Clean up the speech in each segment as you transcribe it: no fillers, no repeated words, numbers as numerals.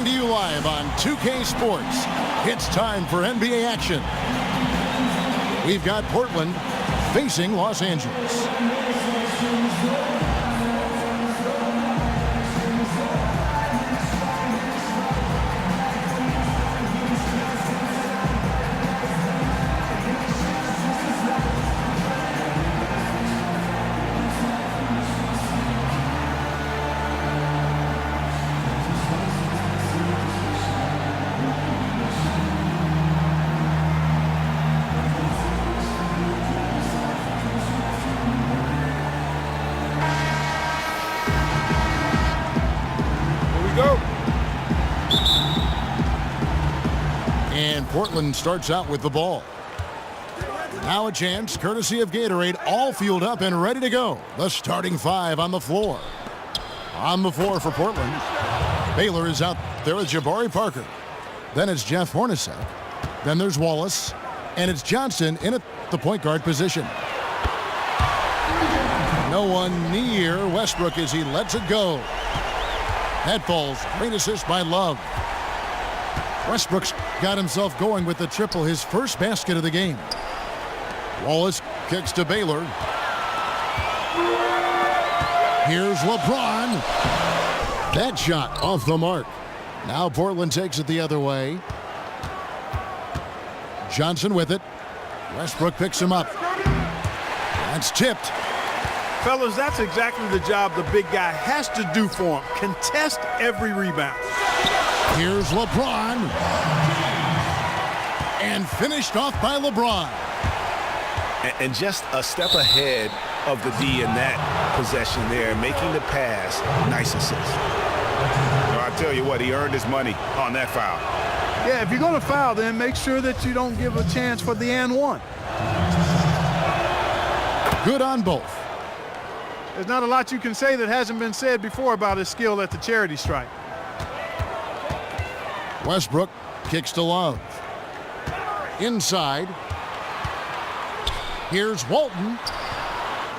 Coming to you live on 2K Sports, it's time for NBA action. We've got Portland facing Los Angeles. And Portland starts out with the ball. Now a chance, courtesy of Gatorade, all fueled up and ready to go. The starting five on the floor. On the floor for Portland, Baylor is out there with Jabari Parker. Then it's Jeff Hornacek. Then there's Wallace. And it's Johnson in at the point guard position. No one near Westbrook as he lets it go. That falls. Great assist by Love. Westbrook's got himself going with the triple, his first basket of the game. Wallace kicks to Baylor. Here's LeBron. That shot off the mark. Now Portland takes it the other way. Johnson with it. Westbrook picks him up. That's tipped. Fellas, that's exactly the job the big guy has to do for him. Contest every rebound. Here's LeBron. And finished off by LeBron. And just a step ahead of the D in that possession there, making the pass. Nice assist. I tell you what, he earned his money on that foul. Yeah, if you're going to foul, then make sure that you don't give a chance for the and one. Good on both. There's not a lot you can say that hasn't been said before about his skill at the charity stripe. Westbrook kicks to Love. Inside. Here's Walton.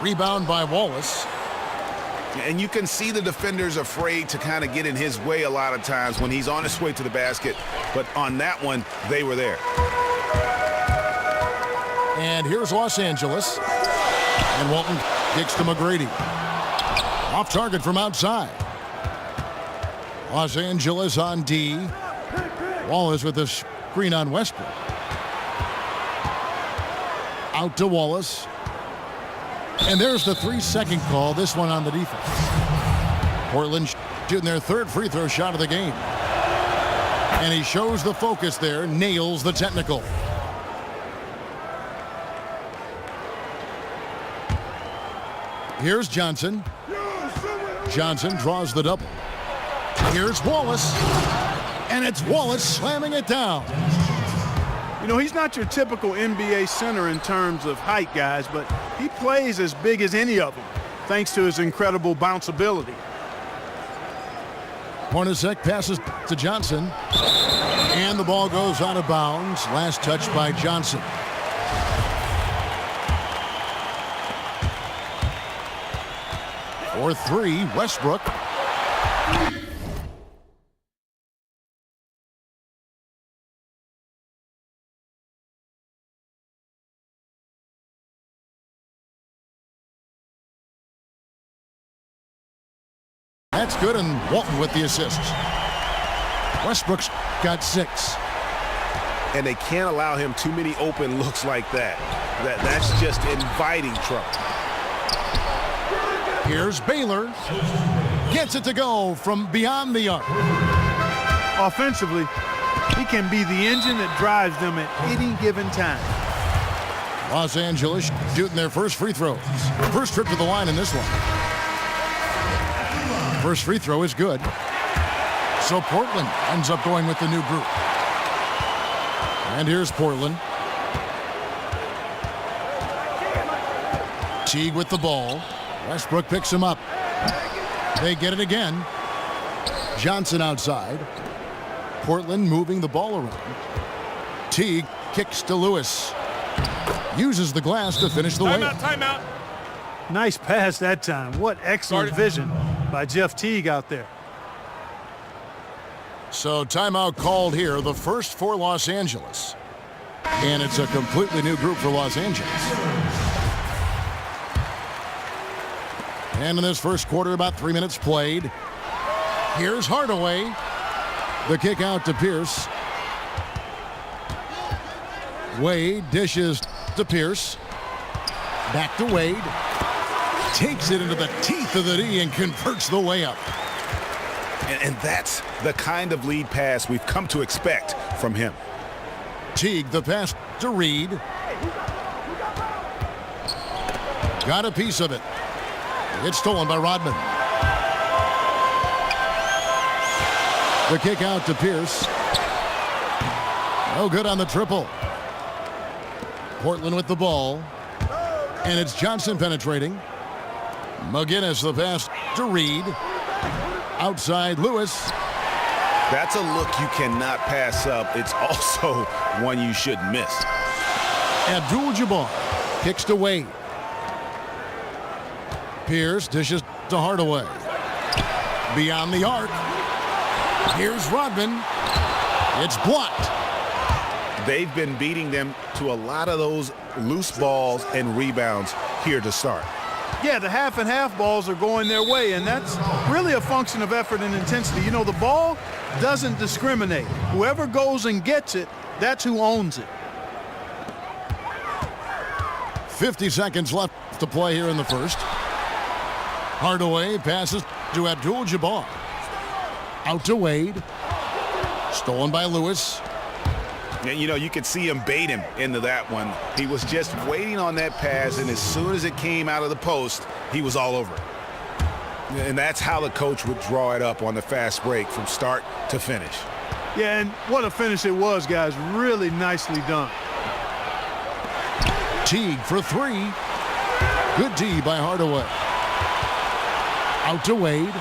Rebound by Wallace. And you can see the defenders afraid to kind of get in his way a lot of times when he's on his way to the basket. But on that one, they were there. And here's Los Angeles. And Walton kicks to McGrady. Off target from outside. Los Angeles on D. Wallace with a screen on Westbrook. Out to Wallace. And there's the 3-second call, this one on the defense. Portland shooting their third free throw shot of the game. And he shows the focus there, nails the technical. Here's Johnson. Johnson draws the double. Here's Wallace. And it's Wallace slamming it down. You know, he's not your typical NBA center in terms of height, guys, but he plays as big as any of them, thanks to his incredible bounceability. Hornacek passes to Johnson. And the ball goes out of bounds. Last touch by Johnson. For three, Westbrook. That's good, and Walton with the assist. Westbrook's got 6. And they can't allow him too many open looks like that. That's just inviting trouble. Here's Baylor. Gets it to go from beyond the arc. Offensively, he can be the engine that drives them at any given time. Los Angeles shooting their first free throws. First trip to the line in this one. First free throw is good. So Portland ends up going with the new group. And here's Portland. Teague with the ball. Westbrook picks him up. They get it again. Johnson outside. Portland moving the ball around. Teague kicks to Lewis. Uses the glass to finish the layup. Timeout. Nice pass that time. What excellent vision by Jeff Teague out there. So timeout called here, the first for Los Angeles. And it's a completely new group for Los Angeles. And in this first quarter, about 3 minutes played. Here's Hardaway. The kick out to Pierce. Wade dishes to Pierce. Back to Wade. Takes it into the teeth of the D and converts the layup. And that's the kind of lead pass we've come to expect from him. Teague, the pass to Reed. Got a piece of it. It's stolen by Rodman. The kick out to Pierce. No good on the triple. Portland with the ball. And it's Johnson penetrating. McGinnis, the pass to Reed. Outside Lewis. That's a look you cannot pass up. It's also one you shouldn't miss. Abdul-Jabbar kicks to Wade. Pierce dishes to Hardaway. Beyond the arc. Here's Rodman. It's blocked. They've been beating them to a lot of those loose balls and rebounds here to start. Yeah, the half and half balls are going their way, and that's really a function of effort and intensity. You know, the ball doesn't discriminate. Whoever goes and gets it, that's who owns it. 50 seconds left to play here in the first. Hardaway passes to Abdul-Jabbar. Out to Wade. Stolen by Lewis. And, you know, you could see him bait him into that one. He was just waiting on that pass, and as soon as it came out of the post, he was all over it. And that's how the coach would draw it up on the fast break from start to finish. Yeah, and what a finish it was, guys. Really nicely done. Teague for three. Good D by Hardaway. Out to Wade.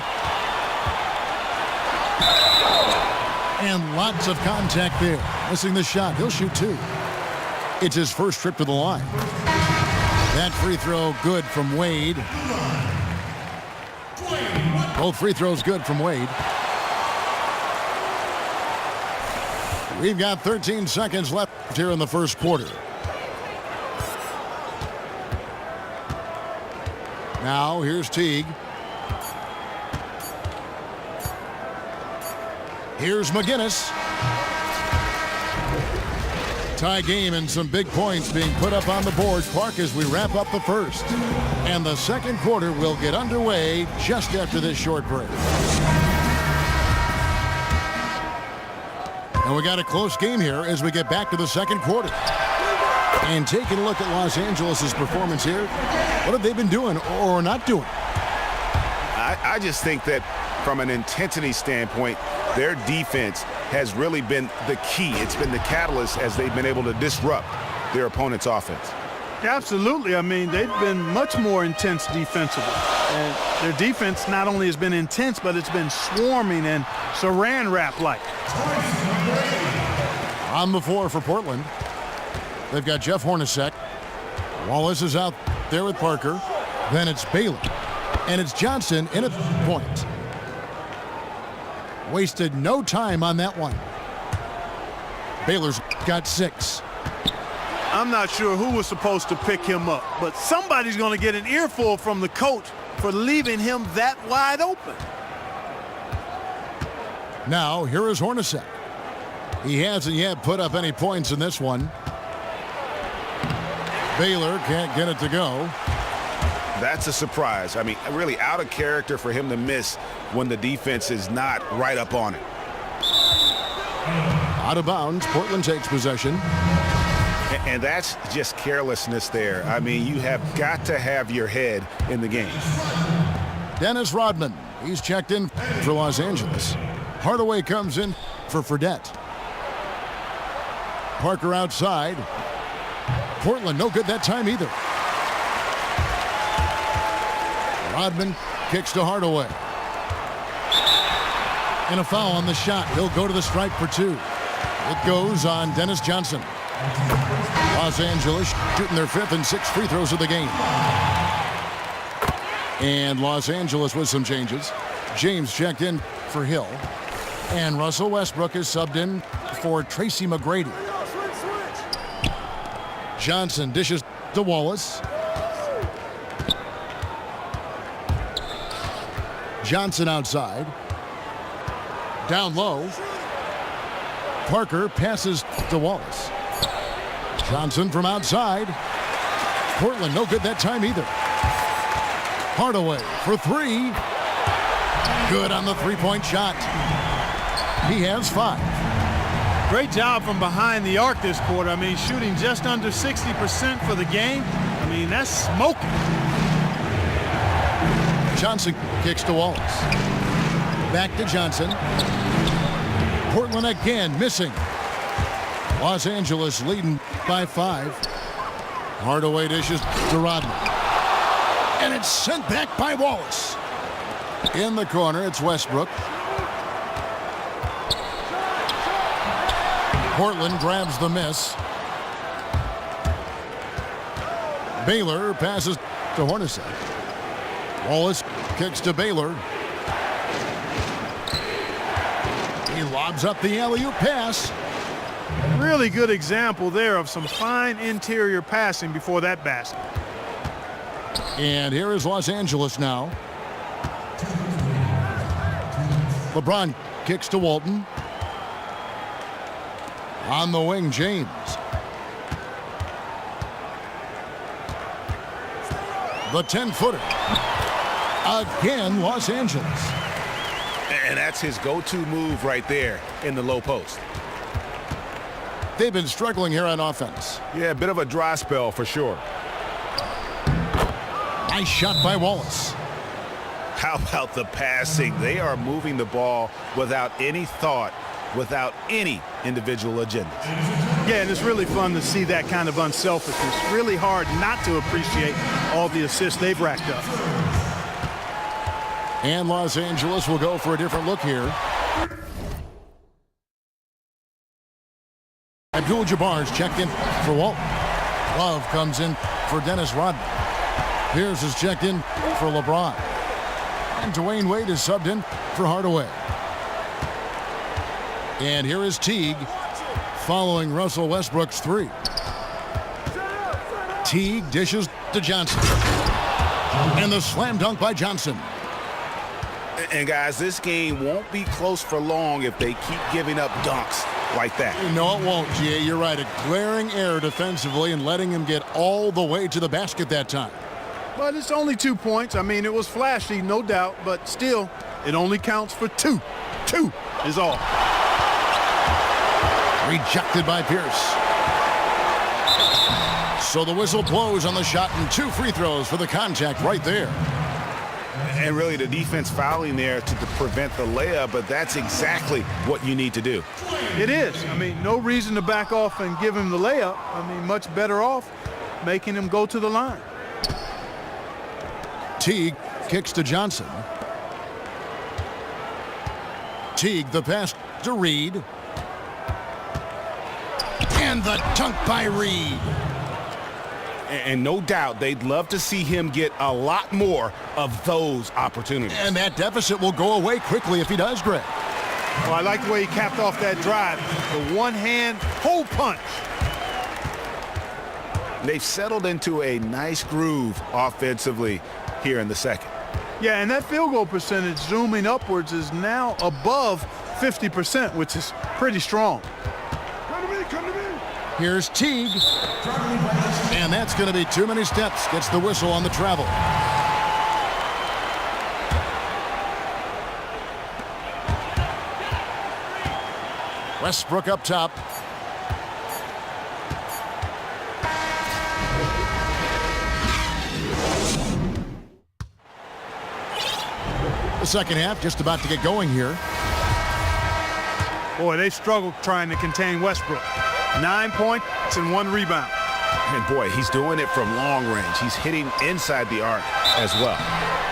And lots of contact there. Missing the shot. He'll shoot two. It's his first trip to the line. That free throw good from Wade. Both free throws good from Wade. We've got 13 seconds left here in the first quarter. Now here's Teague. Here's McGinnis. Tie game and some big points being put up on the board, Clark, as we wrap up the first. And the second quarter will get underway just after this short break. And we got a close game here as we get back to the second quarter. And taking a look at Los Angeles' performance here, what have they been doing or not doing? I just think that from an intensity standpoint, their defense has really been the key. It's been the catalyst as they've been able to disrupt their opponent's offense. Absolutely. I mean, they've been much more intense defensively. And their defense not only has been intense, but it's been swarming and saran wrap-like. On the floor for Portland, they've got Jeff Hornacek. Wallace is out there with Parker. Then it's Baylor. And it's Johnson in at point. Wasted no time on that one. Baylor's got 6. I'm not sure who was supposed to pick him up, but somebody's going to get an earful from the coach for leaving him that wide open. Now, here is Hornacek. He hasn't yet put up any points in this one. Baylor can't get it to go. That's a surprise. I mean, really out of character for him to miss when the defense is not right up on it. Out of bounds, Portland takes possession. And that's just carelessness there. I mean, you have got to have your head in the game. Dennis Rodman, he's checked in for Los Angeles. Hardaway comes in for Fredette. Parker outside. Portland no good that time either. Rodman kicks to Hardaway. And a foul on the shot. He'll go to the stripe for 2. It goes on Dennis Johnson. Los Angeles shooting their 5th and 6th free throws of the game. And Los Angeles with some changes. James checked in for Hill. And Russell Westbrook is subbed in for Tracy McGrady. Johnson dishes to Wallace. Johnson outside. Down low. Parker passes to Wallace. Johnson from outside. Portland no good that time either. Hardaway for three. Good on the three-point shot. He has 5. Great job from behind the arc this quarter. I mean, shooting just under 60% for the game. I mean, that's smoking. Johnson kicks to Wallace. Back to Johnson. Portland again missing. Los Angeles leading by 5. Hardaway dishes to Rodman. And it's sent back by Wallace. In the corner, it's Westbrook. Portland grabs the miss. Baylor passes to Hornacek. Wallace kicks to Baylor. He lobs up the alley-oop pass. Really good example there of some fine interior passing before that basket. And here is Los Angeles now. LeBron kicks to Walton. On the wing, James. The 10-footer. Again, Los Angeles. And that's his go-to move right there in the low post. They've been struggling here on offense. Yeah, a bit of a dry spell for sure. Nice shot by Wallace. How about the passing? They are moving the ball without any thought, without any individual agenda. Yeah, and it's really fun to see that kind of unselfishness. Really hard not to appreciate all the assists they've racked up. And Los Angeles will go for a different look here. Abdul-Jabbar's checked in for Walton. Love comes in for Dennis Rodman. Pierce is checked in for LeBron. And Dwayne Wade is subbed in for Hardaway. And here is Teague following Russell Westbrook's 3. Teague dishes to Johnson. And the slam dunk by Johnson. And guys, this game won't be close for long if they keep giving up dunks like that. No, it won't, G.A. You're right. A glaring error defensively and letting him get all the way to the basket that time. But it's only 2 points. I mean, it was flashy, no doubt, but still, it only counts for 2. 2 is all. Rejected by Pierce. So the whistle blows on the shot and 2 free throws for the contact right there. And really the defense fouling there to prevent the layup, but that's exactly what you need to do. It is. I mean, no reason to back off and give him the layup. I mean, much better off making him go to the line. Teague kicks to Johnson. Teague the pass to Reed. And the dunk by Reed. And no doubt they'd love to see him get a lot more of those opportunities. And that deficit will go away quickly if he does, Greg. Well, I like the way he capped off that drive. The one-hand hole punch. They've settled into a nice groove offensively here in the second. Yeah, and that field goal percentage zooming upwards is now above 50%, which is pretty strong. Come to me. Here's Teague. And that's going to be too many steps. Gets the whistle on the travel. Westbrook up top. The second half just about to get going here. Boy, they struggled trying to contain Westbrook. 9 points and 1 rebound. And boy, he's doing it from long range. He's hitting inside the arc as well.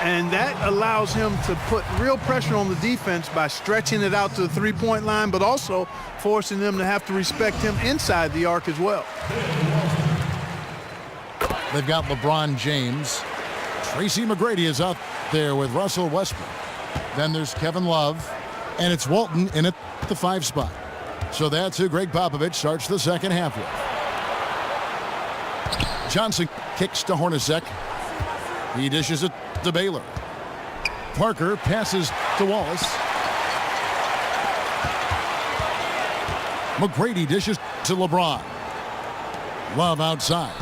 And that allows him to put real pressure on the defense by stretching it out to the three-point line, but also forcing them to have to respect him inside the arc as well. They've got LeBron James. Tracy McGrady is out there with Russell Westbrook. Then there's Kevin Love And it's Walton in at the 5 spot. So that's who Greg Popovich starts the second half with. Johnson kicks to Hornacek. He dishes it to Baylor. Parker passes to Wallace. McGrady dishes to LeBron. Love outside.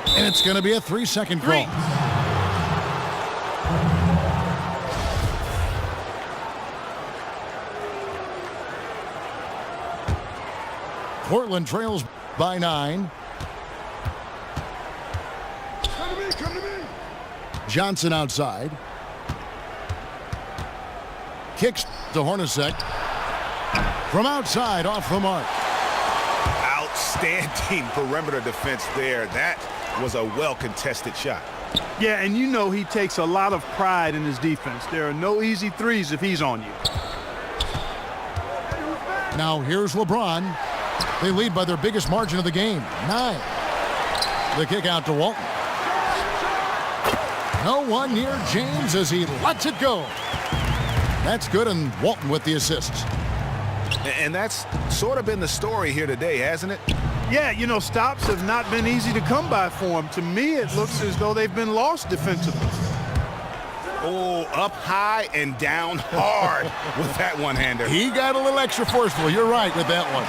And it's going to be a 3-second call. Portland trails by 9. Come to me. Johnson outside. Kicks to Hornacek. From outside, off the mark. Outstanding perimeter defense there. That was a well-contested shot. Yeah, and you know he takes a lot of pride in his defense. There are no easy threes if he's on you. Now here's LeBron. They lead by their biggest margin of the game, 9. The kick out to Walton. No one near James as he lets it go. That's good, and Walton with the assist. And that's sort of been the story here today, hasn't it? Yeah, you know, stops have not been easy to come by for him. To me, it looks as though they've been lost defensively. Oh, up high and down hard with that one-hander. He got a little extra forceful. You're right with that one.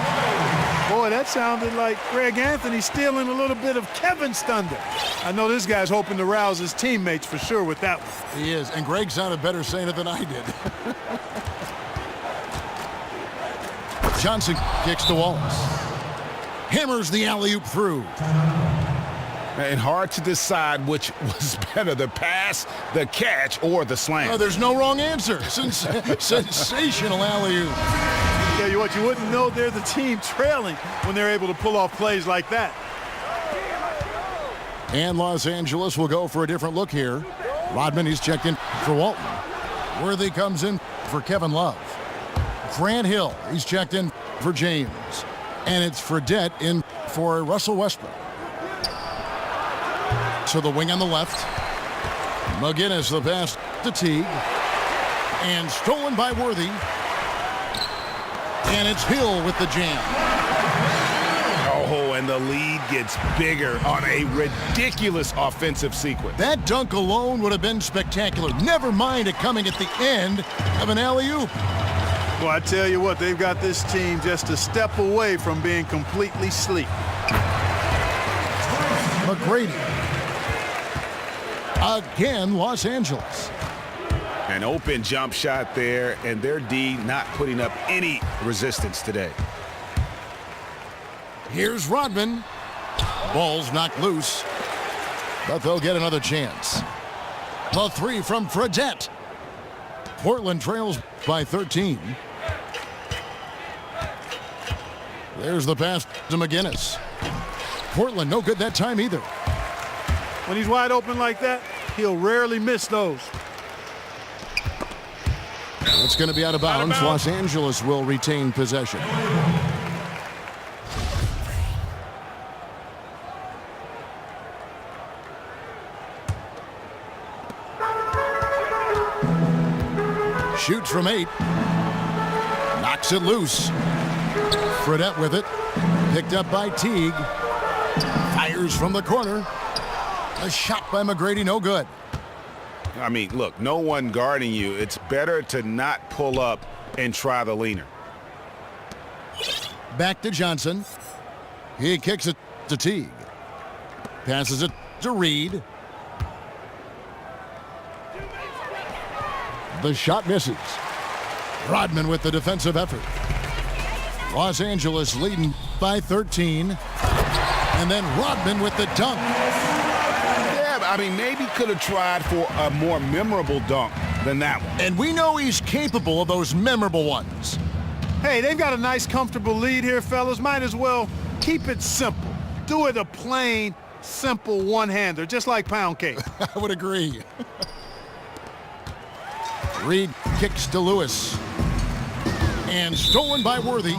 Boy, that sounded like Greg Anthony stealing a little bit of Kevin's thunder. I know this guy's hoping to rouse his teammates for sure with that one. He is, and Greg sounded better saying it than I did. Johnson kicks to Wallace. Hammers the alley-oop through. And hard to decide which was better, the pass, the catch, or the slam. Oh, there's no wrong answer. Sensational alley-oop. Tell you what, you wouldn't know they're the team trailing when they're able to pull off plays like that. And Los Angeles will go for a different look here. Rodman, he's checked in for Walton. Worthy comes in for Kevin Love. Grant Hill, he's checked in for James. And it's Fredette in for Russell Westbrook. To the wing on the left. McGinnis the pass to Teague. And stolen by Worthy. And it's Hill with the jam. Oh, and the lead gets bigger on a ridiculous offensive sequence. That dunk alone would have been spectacular. Never mind it coming at the end of an alley-oop. Well, I tell you what, they've got this team just a step away from being completely asleep. McGrady. Again, Los Angeles. An open jump shot there, and their D not putting up any resistance today. Here's Rodman. Ball's knocked loose, but they'll get another chance. The 3 from Fredette. Portland trails by 13. There's the pass to McGinnis. Portland no good that time either. When he's wide open like that, he'll rarely miss those. It's going to be out of bounds. Los Angeles will retain possession. Shoots from 8. Knocks it loose. Fredette with it. Picked up by Teague. Fires from the corner. A shot by McGrady, no good. I mean, look, no one guarding you. It's better to not pull up and try the leaner. Back to Johnson. He kicks it to Teague. Passes it to Reed. The shot misses. Rodman with the defensive effort. Los Angeles leading by 13. And then Rodman with the dunk. Yeah, I mean, maybe could have tried for a more memorable dunk than that one. And we know he's capable of those memorable ones. Hey, they've got a nice, comfortable lead here, fellas. Might as well keep it simple. Do it a plain, simple one-hander, just like pound cake. I would agree. Reed kicks to Lewis. And stolen by Worthy.